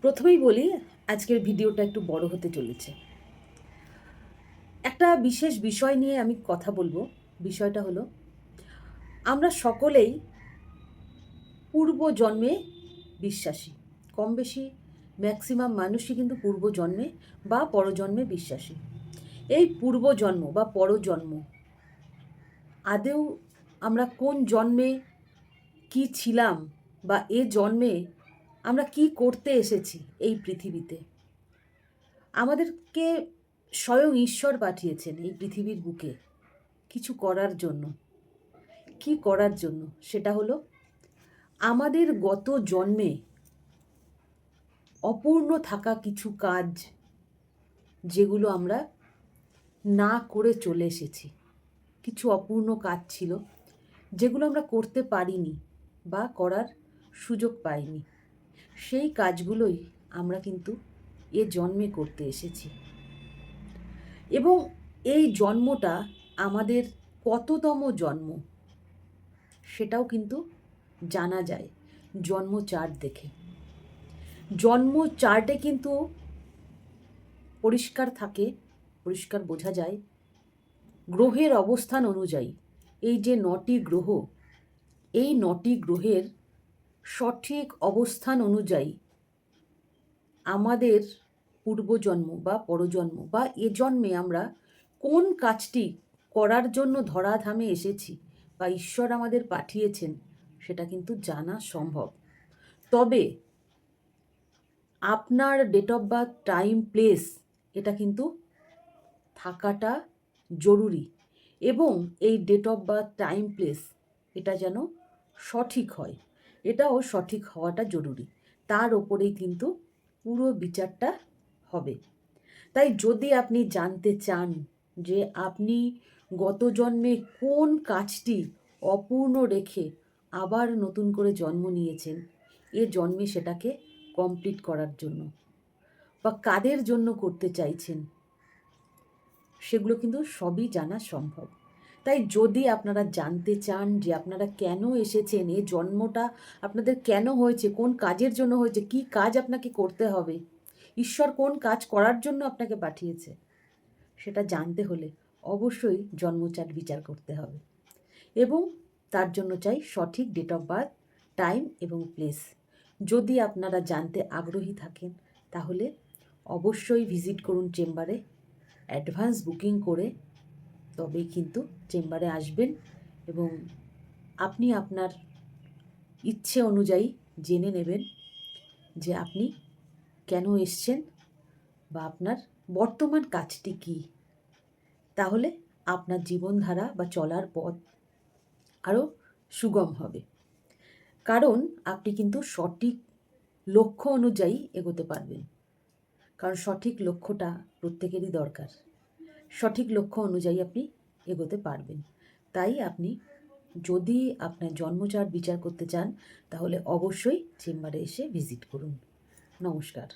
প্রথমেই বলি, আজকের ভিডিওটা একটু বড় হতে চলেছে। একটা বিশেষ বিষয় নিয়ে আমি কথা বলবো। বিষয়টা হলো, আমরা সকলেই পূর্বজন্মে বিশ্বাসী। কম বেশি ম্যাক্সিমাম মানুষই কিন্তু পূর্বজন্মে বা পরজন্মে বিশ্বাসী। এই পূর্বজন্ম বা পরজন্ম আদৌ আমরা কোন জন্মে কি ছিলাম বা এ জন্মে আমরা কি করতে এসেছি এই পৃথিবীতে, আমাদেরকে স্বয়ং ঈশ্বর পাঠিয়েছেন এই পৃথিবীর বুকে কিছু করার জন্য। কি করার জন্য? সেটা হলো আমাদের গত জন্মে অপূর্ণ থাকা কিছু কাজ, যেগুলো আমরা না করে চলে এসেছি। কিছু অপূর্ণ কাজ ছিল যেগুলো আমরা করতে পারিনি বা করার সুযোগ পাইনি। সেই কাজগুলোই আমরা কিন্তু এ জন্মে করতে এসেছি। এবং এই জন্মটা আমাদের কততম জন্ম সেটাও কিন্তু জানা যায় জন্ম চার্ট দেখে। জন্ম চার্টে কিন্তু পরিষ্কার থাকে, পরিষ্কার বোঝা যায় গ্রহের অবস্থান অনুযায়ী। এই যে 9টি গ্রহ, এই 9টি গ্রহের সঠিক অবস্থান অনুযায়ী আমাদের পূর্বজন্ম বা পরজন্ম বা এ জন্মে আমরা কোন কাজটি করার জন্য ধরাধামে এসেছি বা ঈশ্বর আমাদের পাঠিয়েছেন সেটা কিন্তু জানা সম্ভব। তবে আপনার date of birth, time, place এটা কিন্তু থাকাটা জরুরি। এবং এই date of birth, time, place এটা যেন সঠিক হয়, এটাও সঠিক হওয়াটা জরুরি। তার ওপরেই কিন্তু পুরো বিচারটা হবে। তাই যদি আপনি জানতে চান যে আপনি গত জন্মে কোন কাজটি অপূর্ণ রেখে আবার নতুন করে জন্ম নিয়েছেন এ জন্মে সেটাকে কমপ্লিট করার জন্য, বা কাদের জন্য করতে চাইছেন, সেগুলো কিন্তু সবই জানা সম্ভব। তাই যদি আপনারা জানতে চান যে আপনারা কেন এসেছেন, এ জন্মটা আপনাদের কেন হয়েছে, কোন কাজের জন্য হয়েছে, কি কাজ আপনাকে করতে হবে, ঈশ্বর কোন কাজ করার জন্য আপনাকে পাঠিয়েছে, সেটা জানতে হলে অবশ্যই জন্মচার্ট বিচার করতে হবে। এবং তার জন্য চাই সঠিক ডেট অফ বার্থ, টাইম এবং প্লেস। যদি আপনারা জানতে আগ্রহী থাকেন তাহলে অবশ্যই ভিজিট করুন চেম্বারে। অ্যাডভান্স বুকিং করে তবেই কিন্তু চেম্বারে আসবেন এবং আপনি আপনার ইচ্ছে অনুযায়ী জেনে নেবেন যে আপনি কেন এসছেন বা আপনার বর্তমান কাজটি কী। তাহলে আপনার জীবনধারা বা চলার পথ আরও সুগম হবে। কারণ আপনি কিন্তু সঠিক লক্ষ্য অনুযায়ী এগোতে পারবেন। কারণ সঠিক লক্ষ্যটা প্রত্যেকেরই দরকার। সঠিক লক্ষ্য অনুযায়ী আপনি এগোতে পারবেন। তাই আপনি যদি আপনার জন্মচার্ট বিচার করতে চান তাহলে অবশ্যই চেম্বারে এসে ভিজিট করুন। নমস্কার।